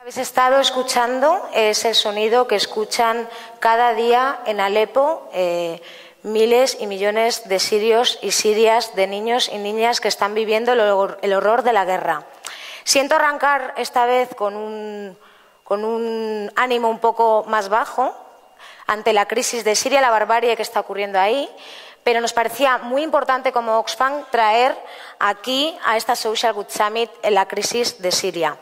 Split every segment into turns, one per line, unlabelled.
Habéis estado escuchando es el sonido que escuchan cada día en Alepo miles y millones de sirios y sirias, de niños y niñas que están viviendo el horror de la guerra. Siento arrancar esta vez con un ánimo un poco más bajo ante la crisis de Siria, la barbarie que está ocurriendo ahí, pero nos parecía muy importante como Oxfam traer aquí a esta Social Good Summit la crisis de Siria.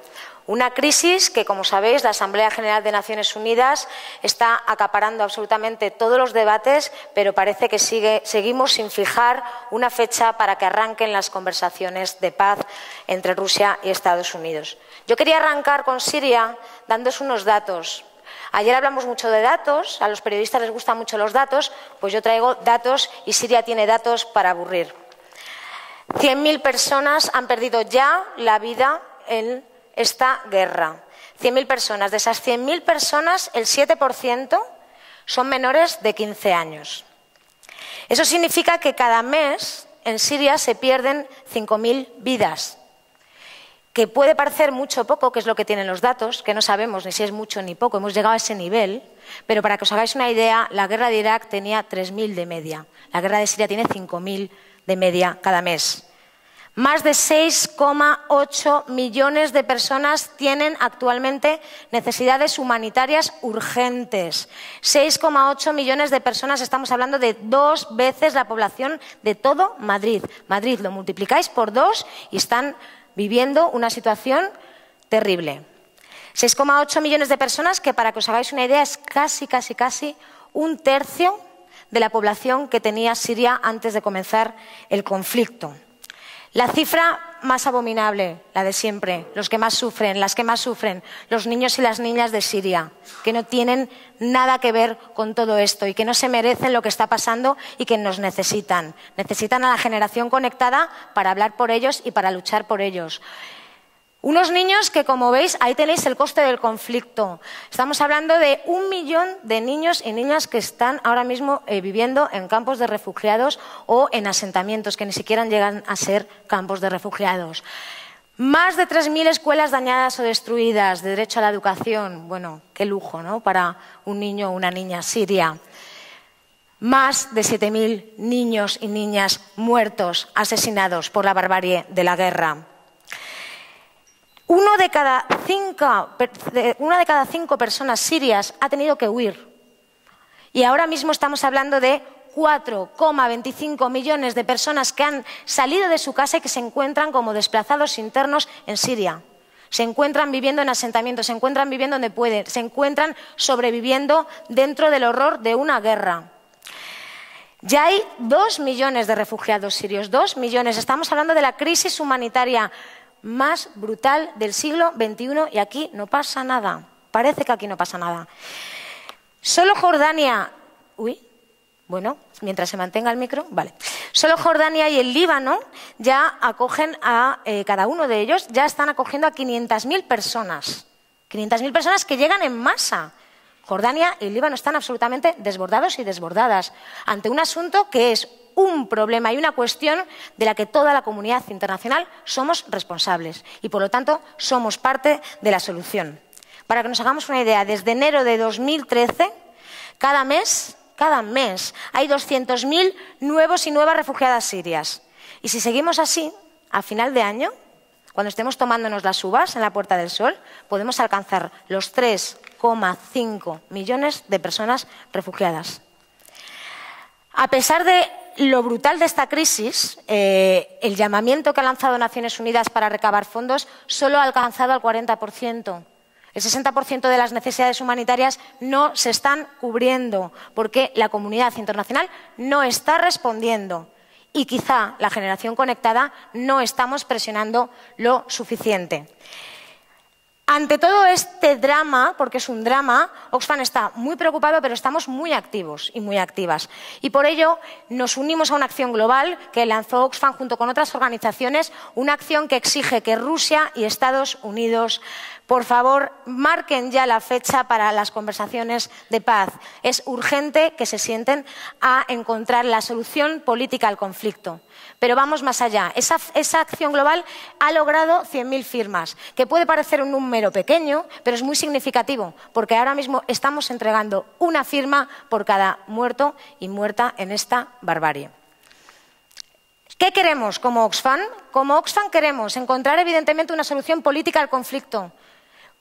Una crisis que, como sabéis, la Asamblea General de Naciones Unidas está acaparando absolutamente todos los debates, pero parece que seguimos sin fijar una fecha para que arranquen las conversaciones de paz entre Rusia y Estados Unidos. Yo quería arrancar con Siria dándoos unos datos. Ayer hablamos mucho de datos, a los periodistas les gustan mucho los datos, pues yo traigo datos y Siria tiene datos para aburrir. 100.000 personas han perdido ya la vida en esta guerra. 100.000 personas. De esas 100.000 personas, el 7% son menores de 15 años. Eso significa que cada mes en Siria se pierden 5.000 vidas. Que puede parecer mucho o poco, que es lo que tienen los datos, que no sabemos ni si es mucho ni poco, hemos llegado a ese nivel, pero para que os hagáis una idea, la guerra de Irak tenía 3.000 de media. La guerra de Siria tiene 5.000 de media cada mes. Más de 6,8 millones de personas tienen actualmente necesidades humanitarias urgentes. 6,8 millones de personas, estamos hablando de 2 veces la población de todo Madrid. Madrid lo multiplicáis por 2 y están viviendo una situación terrible. 6,8 millones de personas que, para que os hagáis una idea, es casi un tercio de la población que tenía Siria antes de comenzar el conflicto. La cifra más abominable, la de siempre, los que más sufren, las que más sufren, los niños y las niñas de Siria, que no tienen nada que ver con todo esto y que no se merecen lo que está pasando y que nos necesitan. Necesitan a la generación conectada para hablar por ellos y para luchar por ellos. Unos niños que, como veis, ahí tenéis el coste del conflicto. Estamos hablando de 1 millón de niños y niñas que están ahora mismo viviendo en campos de refugiados o en asentamientos que ni siquiera llegan a ser campos de refugiados. Más de 3.000 escuelas dañadas o destruidas, de derecho a la educación. Bueno, qué lujo, ¿no?, para un niño o una niña siria. Más de 7.000 niños y niñas muertos, asesinados por la barbarie de la guerra. Una de cada cinco personas sirias ha tenido que huir. Y ahora mismo estamos hablando de 4,25 millones de personas que han salido de su casa y que se encuentran como desplazados internos en Siria. Se encuentran viviendo en asentamientos, se encuentran viviendo donde pueden, se encuentran sobreviviendo dentro del horror de una guerra. Ya hay 2 millones de refugiados sirios, 2 millones. Estamos hablando de la crisis humanitaria más brutal del siglo XXI y aquí no pasa nada. Parece que aquí no pasa nada. Solo Jordania... Bueno, mientras se mantenga el micro, vale. Solo Jordania y el Líbano ya acogen a... cada uno de ellos ya están acogiendo a 500.000 personas. 500.000 personas que llegan en masa. Jordania y el Líbano están absolutamente desbordados y desbordadas ante un asunto que es un problema y una cuestión de la que toda la comunidad internacional somos responsables y, por lo tanto, somos parte de la solución. Para que nos hagamos una idea, desde enero de 2013, cada mes hay 200.000 nuevos y nuevas refugiadas sirias. Y si seguimos así, a final de año, cuando estemos tomándonos las uvas en la Puerta del Sol, podemos alcanzar los 3,5 millones de personas refugiadas. A pesar de lo brutal de esta crisis, el llamamiento que ha lanzado Naciones Unidas para recabar fondos solo ha alcanzado al 40%. El 60% de las necesidades humanitarias no se están cubriendo porque la comunidad internacional no está respondiendo y quizá la generación conectada no estamos presionando lo suficiente. Ante todo este drama, porque es un drama, Oxfam está muy preocupado, pero estamos muy activos y muy activas. Y por ello nos unimos a una acción global que lanzó Oxfam junto con otras organizaciones, una acción que exige que Rusia y Estados Unidos, por favor, marquen ya la fecha para las conversaciones de paz. Es urgente que se sienten a encontrar la solución política al conflicto. Pero vamos más allá. Esa acción global ha logrado 100.000 firmas, que puede parecer un número número pequeño, pero es muy significativo, porque ahora mismo estamos entregando una firma por cada muerto y muerta en esta barbarie. ¿Qué queremos como Oxfam? Como Oxfam queremos encontrar evidentemente una solución política al conflicto.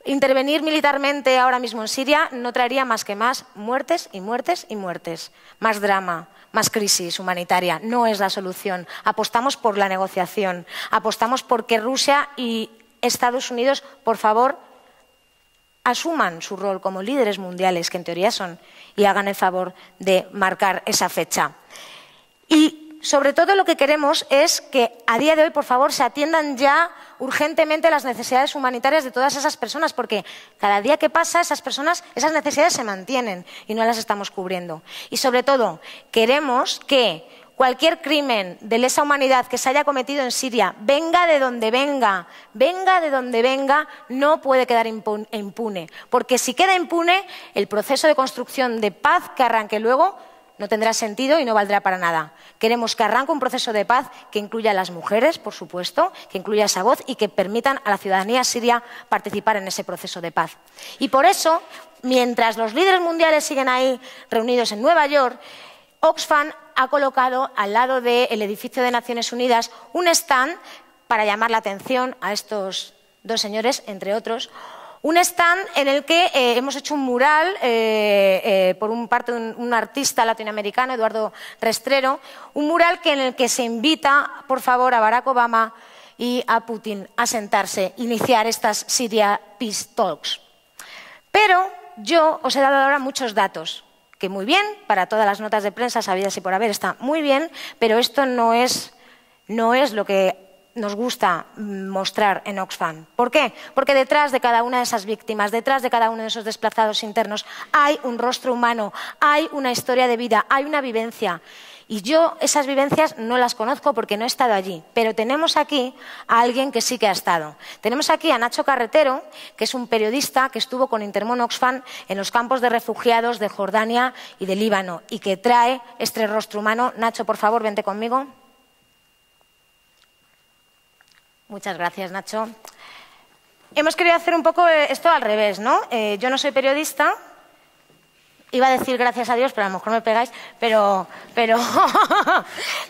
Intervenir militarmente ahora mismo en Siria no traería más que más muertes y muertes y muertes, más drama, más crisis humanitaria. No es la solución. Apostamos por la negociación, apostamos por que Rusia y Estados Unidos, por favor, asuman su rol como líderes mundiales, que en teoría son, y hagan el favor de marcar esa fecha. Y sobre todo lo que queremos es que a día de hoy, por favor, se atiendan ya urgentemente las necesidades humanitarias de todas esas personas, porque cada día que pasa esas necesidades se mantienen y no las estamos cubriendo. Y sobre todo, queremos que cualquier crimen de lesa humanidad que se haya cometido en Siria, venga de donde venga, no puede quedar impune. Porque si queda impune, el proceso de construcción de paz que arranque luego no tendrá sentido y no valdrá para nada. Queremos que arranque un proceso de paz que incluya a las mujeres, por supuesto, que incluya esa voz y que permitan a la ciudadanía siria participar en ese proceso de paz. Y por eso, mientras los líderes mundiales siguen ahí reunidos en Nueva York, Oxfam ha colocado al lado del edificio de Naciones Unidas un stand para llamar la atención a estos dos señores, entre otros. Un stand en el que hemos hecho un mural por parte de un artista latinoamericano, Eduardo Restrero, un mural en el que se invita, por favor, a Barack Obama y a Putin a sentarse, iniciar estas Syria Peace Talks. Pero yo os he dado ahora muchos datos, que muy bien, para todas las notas de prensa sabidas y por haber está muy bien, pero esto no es lo que nos gusta mostrar en Oxfam. ¿Por qué? Porque detrás de cada una de esas víctimas, detrás de cada uno de esos desplazados internos, hay un rostro humano, hay una historia de vida, hay una vivencia. Y yo esas vivencias no las conozco porque no he estado allí, pero tenemos aquí a alguien que sí que ha estado. Tenemos aquí a Nacho Carretero, que es un periodista que estuvo con Intermon Oxfam en los campos de refugiados de Jordania y de Líbano y que trae este rostro humano. Nacho, por favor, vente conmigo. Muchas gracias, Nacho. Hemos querido hacer un poco esto al revés, ¿no? Yo no soy periodista. Iba a decir gracias a Dios, pero a lo mejor me pegáis, pero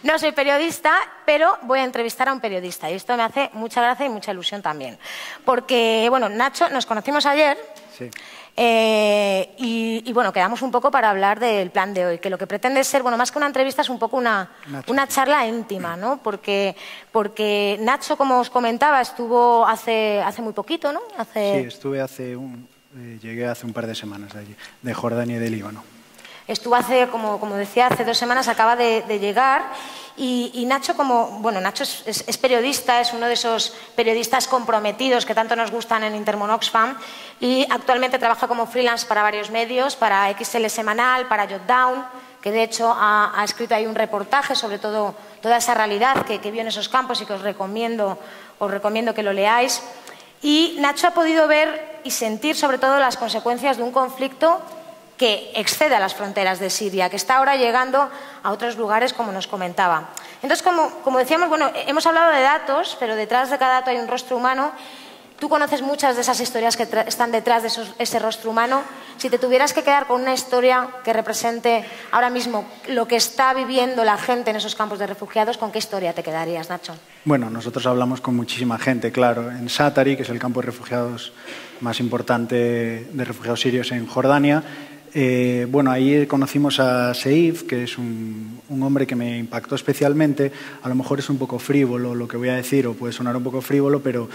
no soy periodista, pero voy a entrevistar a un periodista. Y esto me hace mucha gracia y mucha ilusión también. Porque, bueno, Nacho, nos conocimos ayer. Sí. Y bueno, quedamos un poco para hablar del plan de hoy, que lo que pretende ser, bueno, más que una entrevista, es un poco una charla íntima, ¿no? Porque Nacho, como os comentaba, estuvo hace muy poquito, ¿no?
Sí, estuve llegué hace un par de semanas de allí, de Jordania y de Líbano.
Estuvo como decía, hace 2 semanas, acaba de llegar. Y Nacho, Nacho es periodista, es uno de esos periodistas comprometidos que tanto nos gustan en Intermon Oxfam y actualmente trabaja como freelance para varios medios, para XL Semanal, para Jotdown, que de hecho ha escrito ahí un reportaje sobre toda esa realidad que vio en esos campos y que os recomiendo que lo leáis. Y Nacho ha podido ver y sentir sobre todo las consecuencias de un conflicto que excede a las fronteras de Siria, que está ahora llegando a otros lugares, como nos comentaba. Entonces, como decíamos, bueno, hemos hablado de datos, pero detrás de cada dato hay un rostro humano. Tú conoces muchas de esas historias que están detrás de ese rostro humano. Si te tuvieras que quedar con una historia que represente ahora mismo lo que está viviendo la gente en esos campos de refugiados, ¿con qué historia te quedarías, Nacho?
Bueno, nosotros hablamos con muchísima gente, claro. En Satari, que es el campo de refugiados más importante de refugiados sirios en Jordania, bueno, ahí conocimos a Seif, que es un hombre que me impactó especialmente. A lo mejor es un poco frívolo lo que voy a decir, o puede sonar un poco frívolo, pero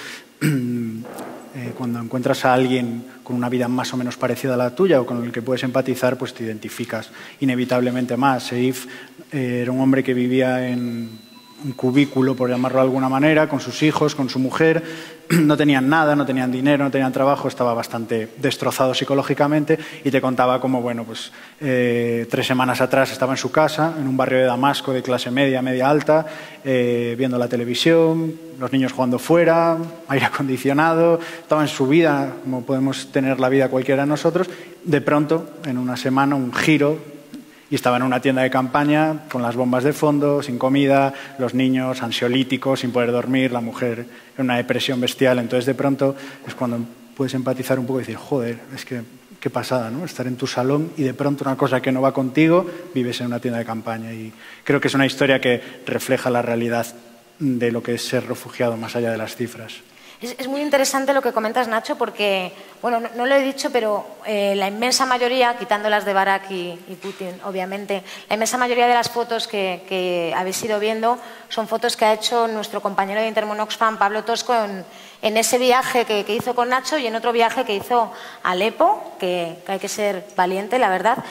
cuando encuentras a alguien con una vida más o menos parecida a la tuya o con el que puedes empatizar, pues te identificas inevitablemente más. Seif era un hombre que vivía en un cubículo, por llamarlo de alguna manera, con sus hijos, con su mujer. No tenían nada, no tenían dinero, no tenían trabajo, estaba bastante destrozado psicológicamente y te contaba cómo, bueno, pues 3 semanas atrás estaba en su casa, en un barrio de Damasco de clase media, media alta, viendo la televisión, los niños jugando fuera, aire acondicionado, estaba en su vida, como podemos tener la vida cualquiera de nosotros. De pronto, en una semana, un giro, y estaba en una tienda de campaña con las bombas de fondo, sin comida, los niños ansiolíticos, sin poder dormir, la mujer en una depresión bestial. Entonces, de pronto, es cuando puedes empatizar un poco y decir, joder, es que qué pasada, ¿no? Estar en tu salón y de pronto una cosa que no va contigo, vives en una tienda de campaña. Y creo que es una historia que refleja la realidad de lo que es ser refugiado más allá de las cifras.
Es muy interesante lo que comentas, Nacho, porque, bueno, no lo he dicho, pero la inmensa mayoría, quitando las de Barack y Putin, obviamente, la inmensa mayoría de las fotos que habéis ido viendo son fotos que ha hecho nuestro compañero de Intermón Oxfam, Pablo Tosco, en ese viaje que hizo con Nacho y en otro viaje que hizo a Alepo, que hay que ser valiente, la verdad.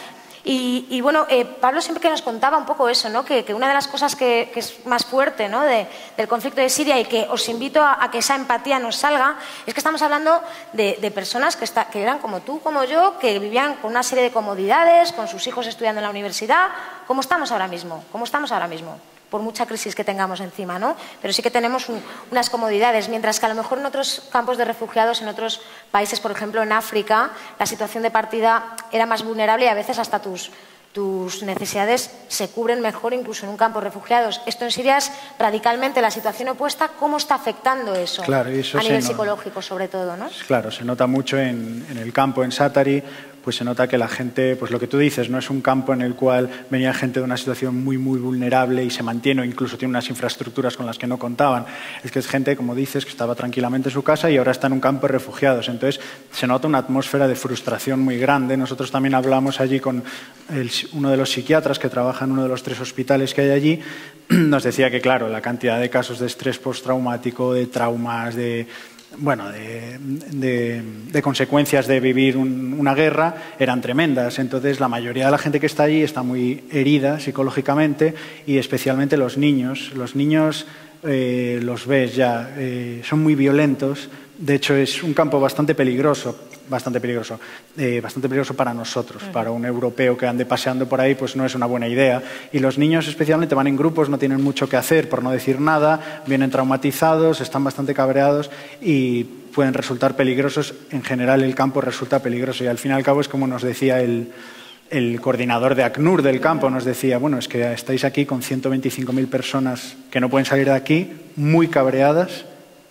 Y bueno, Pablo siempre que nos contaba un poco eso, ¿no? Que una de las cosas que es más fuerte, ¿no? del conflicto de Siria y que os invito a que esa empatía nos salga, es que estamos hablando de personas que eran como tú, como yo, que vivían con una serie de comodidades, con sus hijos estudiando en la universidad, como estamos ahora mismo, por mucha crisis que tengamos encima, ¿no? Pero sí que tenemos unas comodidades, mientras que a lo mejor en otros campos de refugiados, en otros países, por ejemplo en África, la situación de partida era más vulnerable y a veces hasta tus necesidades se cubren mejor incluso en un campo de refugiados. Esto en Siria es radicalmente la situación opuesta. ¿Cómo está afectando eso,
claro, y eso
a nivel psicológico sobre todo, ¿no?
Claro, se nota mucho en el campo, en Zaatari, pues se nota que la gente, pues lo que tú dices, no es un campo en el cual venía gente de una situación muy, muy vulnerable y se mantiene o incluso tiene unas infraestructuras con las que no contaban. Es que es gente, como dices, que estaba tranquilamente en su casa y ahora está en un campo de refugiados. Entonces se nota una atmósfera de frustración muy grande. Nosotros también hablamos allí con uno de los psiquiatras que trabaja en uno de los 3 hospitales que hay allí. Nos decía que, claro, la cantidad de casos de estrés postraumático, de traumas, de consecuencias de vivir una guerra eran tremendas. Entonces la mayoría de la gente que está allí está muy herida psicológicamente y especialmente los niños. Los niños los ves ya, son muy violentos. De hecho es un campo bastante peligroso para nosotros, para un europeo que ande paseando por ahí, pues no es una buena idea. Y los niños especialmente van en grupos, no tienen mucho que hacer, por no decir nada, vienen traumatizados, están bastante cabreados y pueden resultar peligrosos. En general el campo resulta peligroso y al fin y al cabo es como nos decía el coordinador de ACNUR del campo, nos decía, bueno, es que estáis aquí con 125.000 personas que no pueden salir de aquí, muy cabreadas,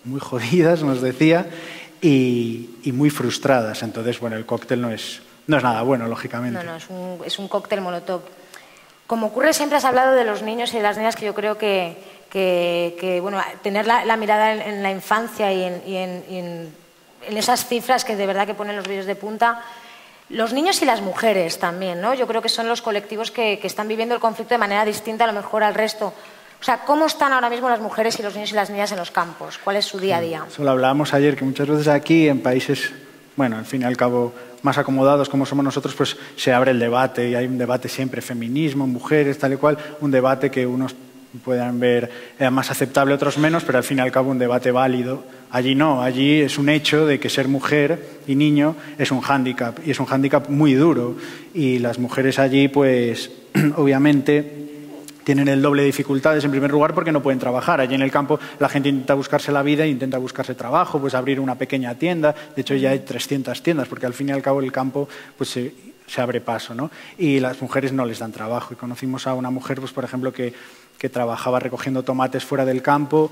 muy jodidas, nos decía, y muy frustradas. Entonces, bueno, el cóctel no es nada bueno, lógicamente.
No, es un cóctel molotov. Como ocurre siempre, has hablado de los niños y de las niñas, que yo creo que bueno, tener la mirada en la infancia y en esas cifras que de verdad que ponen los vídeos de punta. Los niños y las mujeres también, ¿no? Yo creo que son los colectivos que están viviendo el conflicto de manera distinta a lo mejor al resto. O sea, ¿cómo están ahora mismo las mujeres y los niños y las niñas en los campos? ¿Cuál es su día a día?
Eso lo hablábamos ayer, que muchas veces aquí, en países, bueno, al fin y al cabo, más acomodados como somos nosotros, pues se abre el debate y hay un debate siempre, feminismo, mujeres, tal y cual, un debate que unos puedan ver más aceptable, otros menos, pero al fin y al cabo un debate válido. Allí no, allí es un hecho de que ser mujer y niño es un hándicap, y es un hándicap muy duro. Y las mujeres allí, pues, obviamente tienen el doble de dificultades, en primer lugar, porque no pueden trabajar. Allí en el campo la gente intenta buscarse la vida, intenta buscarse trabajo, pues abrir una pequeña tienda. De hecho, ya hay 300 tiendas, porque al fin y al cabo el campo pues se abre paso, ¿no? Y las mujeres no les dan trabajo. Y conocimos a una mujer, pues por ejemplo, que trabajaba recogiendo tomates fuera del campo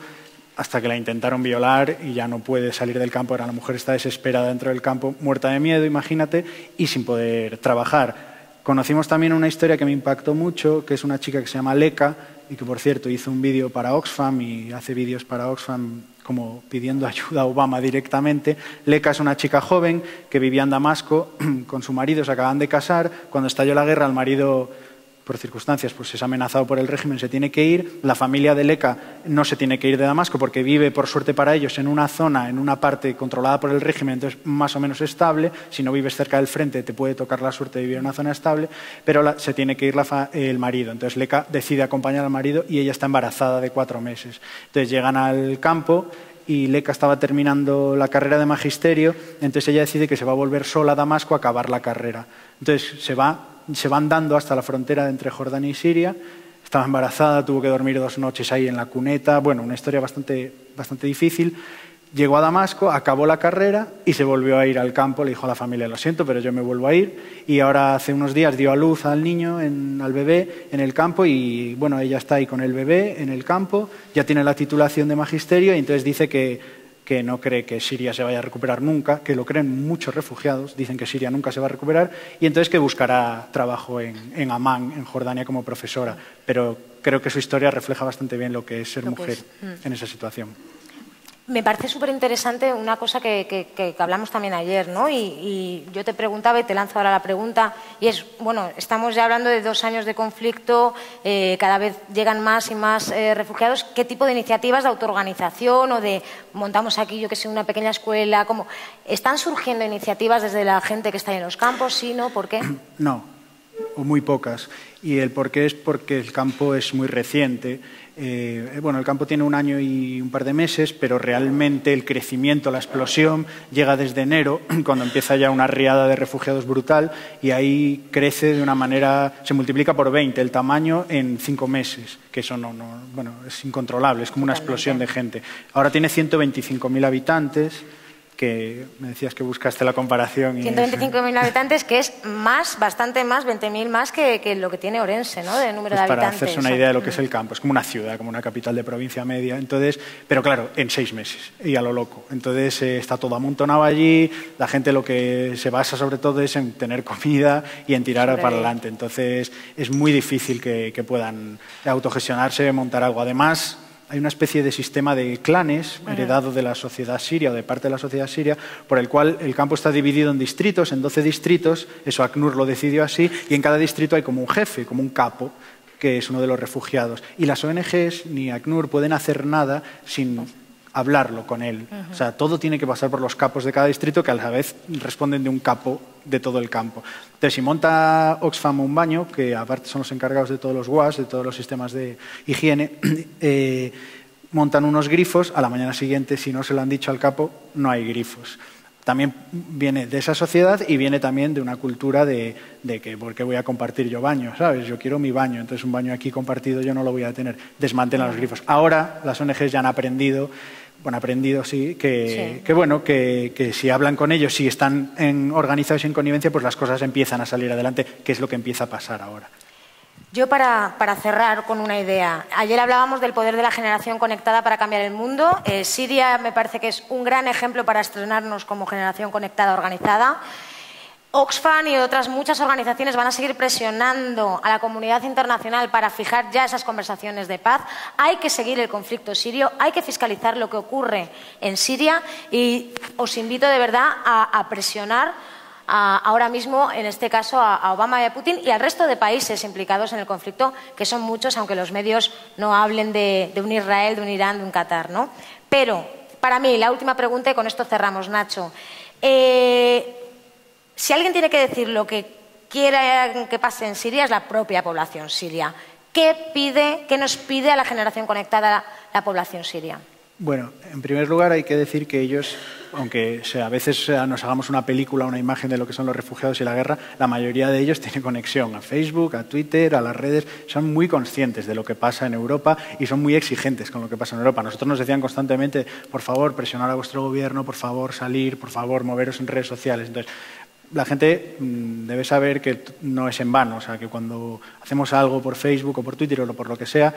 hasta que la intentaron violar y ya no puede salir del campo. Ahora la mujer está desesperada dentro del campo, muerta de miedo, imagínate, y sin poder trabajar. Conocimos también una historia que me impactó mucho, que es una chica que se llama Leka y que, por cierto, hizo un vídeo para Oxfam y hace vídeos para Oxfam como pidiendo ayuda a Obama directamente. Leka es una chica joven que vivía en Damasco con su marido, se acaban de casar. Cuando estalló la guerra, el marido, por circunstancias, pues es amenazado por el régimen, se tiene que ir. La familia de Leka no se tiene que ir de Damasco porque vive, por suerte para ellos, en una zona, en una parte controlada por el régimen, entonces más o menos estable. Si no vives cerca del frente te puede tocar la suerte de vivir en una zona estable, pero se tiene que ir el marido. Entonces Leka decide acompañar al marido y ella está embarazada de 4 meses. Entonces llegan al campo y Leka estaba terminando la carrera de magisterio, entonces ella decide que se va a volver sola a Damasco a acabar la carrera. Entonces se va andando hasta la frontera entre Jordania y Siria. Estaba embarazada, tuvo que dormir 2 noches ahí en la cuneta. Bueno, una historia bastante difícil. Llegó a Damasco, acabó la carrera y se volvió a ir al campo. Le dijo a la familia, lo siento, pero yo me vuelvo a ir. Y ahora hace unos días dio a luz al niño, al bebé, en el campo. Y bueno, ella está ahí con el bebé en el campo. Ya tiene la titulación de magisterio y entonces dice que que no cree que Siria se vaya a recuperar nunca, que lo creen muchos refugiados, dicen que Siria nunca se va a recuperar, y entonces que buscará trabajo en Amán, en Jordania, como profesora. Pero creo que su historia refleja bastante bien lo que es ser mujer en esa situación.
Me parece súper interesante una cosa que hablamos también ayer, ¿no? Y yo te preguntaba y te lanzo ahora la pregunta, y es, bueno, estamos ya hablando de 2 años de conflicto, cada vez llegan más y más refugiados. ¿Qué tipo de iniciativas de autoorganización o de montamos aquí, yo que sé, una pequeña escuela? ¿Cómo? ¿Están surgiendo iniciativas desde la gente que está en los campos? ¿Sí, no? ¿Por qué?
No, o muy pocas. Y el por qué es porque el campo es muy reciente. Bueno, el campo tiene 1 año y un par de meses, pero realmente el crecimiento, la explosión, llega desde enero, cuando empieza ya una riada de refugiados brutal, y ahí crece de una manera, se multiplica por 20 el tamaño en 5 meses, que eso bueno, es incontrolable, es como una explosión de gente. Ahora tiene 125.000 habitantes, que me decías que buscaste la comparación.
125.000 habitantes, que es más, bastante más, 20.000 más que lo que tiene Orense, ¿no? De número de habitantes.
Para hacerse una idea de lo que es el campo, es como una ciudad, como una capital de provincia media. Entonces, pero claro, en 6 meses y a lo loco. Entonces está todo amontonado allí, la gente lo que se basa sobre todo es en tener comida y en tirar para adelante. Entonces es muy difícil que puedan autogestionarse, montar algo. Además, hay una especie de sistema de clanes heredado de la sociedad siria o de parte de la sociedad siria, por el cual el campo está dividido en distritos, en 12 distritos, eso ACNUR lo decidió así, y en cada distrito hay como un jefe, como un capo, que es uno de los refugiados. Y las ONGs ni ACNUR pueden hacer nada sin hablarlo con él. O sea, todo tiene que pasar por los capos de cada distrito, que a la vez responden de un capo de todo el campo. Entonces, si monta Oxfam un baño, que aparte son los encargados de todos los WAS, de todos los sistemas de higiene, montan unos grifos, a la mañana siguiente, si no se lo han dicho al capo, no hay grifos. También viene de esa sociedad y viene también de una cultura de que ¿por qué voy a compartir yo baño? ¿Sabes? Yo quiero mi baño, entonces un baño aquí compartido yo no lo voy a tener. Desmantelan los grifos. Ahora las ONGs ya han aprendido, que si hablan con ellos, si están organizados y en connivencia, pues las cosas empiezan a salir adelante, que es lo que empieza a pasar ahora.
Yo para cerrar con una idea, ayer hablábamos del poder de la generación conectada para cambiar el mundo. Siria me parece que es un gran ejemplo para estrenarnos como generación conectada organizada. Oxfam y otras muchas organizaciones van a seguir presionando a la comunidad internacional para fijar ya esas conversaciones de paz. Hay que seguir el conflicto sirio, hay que fiscalizar lo que ocurre en Siria y os invito de verdad a presionar ahora mismo, en este caso, a Obama y a Putin y al resto de países implicados en el conflicto, que son muchos, aunque los medios no hablen de un Israel, de un Irán, de un Qatar, ¿no? Pero, para mí, la última pregunta, y con esto cerramos, Nacho. Si alguien tiene que decir lo que quiera que pase en Siria, es la propia población siria. ¿Qué nos pide a la generación conectada la población siria?
Bueno, en primer lugar hay que decir que ellos, aunque a veces nos hagamos una película, una imagen de lo que son los refugiados y la guerra, la mayoría de ellos tiene conexión a Facebook, a Twitter, a las redes, son muy conscientes de lo que pasa en Europa y son muy exigentes con lo que pasa en Europa. Nosotros nos decían constantemente, por favor, presionar a vuestro gobierno, por favor, salir, por favor, moveros en redes sociales. Entonces, la gente debe saber que no es en vano, o sea, que cuando hacemos algo por Facebook o por Twitter o por lo que sea,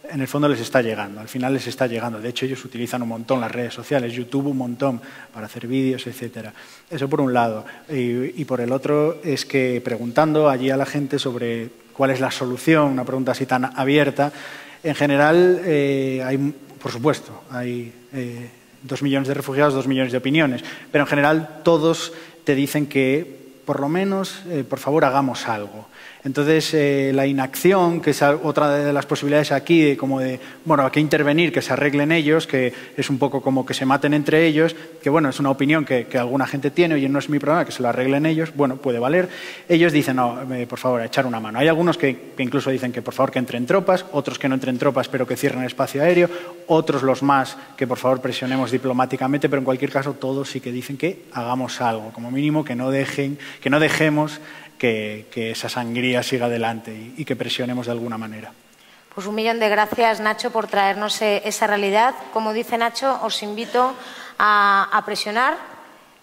en el fondo les está llegando, al final les está llegando. De hecho, ellos utilizan un montón las redes sociales, YouTube un montón para hacer vídeos, etcétera. Eso por un lado. Y por el otro es que preguntando allí a la gente sobre cuál es la solución, una pregunta así tan abierta, en general hay, por supuesto, hay 2 millones de refugiados, 2 millones de opiniones, pero en general todos te dicen que por lo menos, por favor, hagamos algo. Entonces, la inacción, que es otra de las posibilidades aquí, como de, bueno, hay que intervenir, que se arreglen ellos, que es un poco como que se maten entre ellos, que bueno, es una opinión que alguna gente tiene, oye, no es mi problema, que se lo arreglen ellos, bueno, puede valer. Ellos dicen, no, por favor, a echar una mano. Hay algunos que incluso dicen que por favor que entren tropas, otros que no entren tropas pero que cierren el espacio aéreo, otros los más que por favor presionemos diplomáticamente, pero en cualquier caso todos sí que dicen que hagamos algo, como mínimo que no dejemos que esa sangría siga adelante y que presionemos de alguna manera.
Pues 1 millón de gracias, Nacho, por traernos esa realidad. Como dice Nacho, os invito a presionar.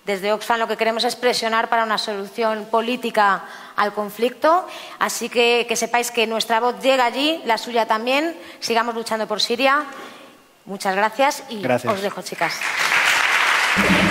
Desde Oxfam lo que queremos es presionar para una solución política al conflicto. Así que sepáis que nuestra voz llega allí, la suya también. Sigamos luchando por Siria. Muchas gracias y os dejo, chicas.
Gracias.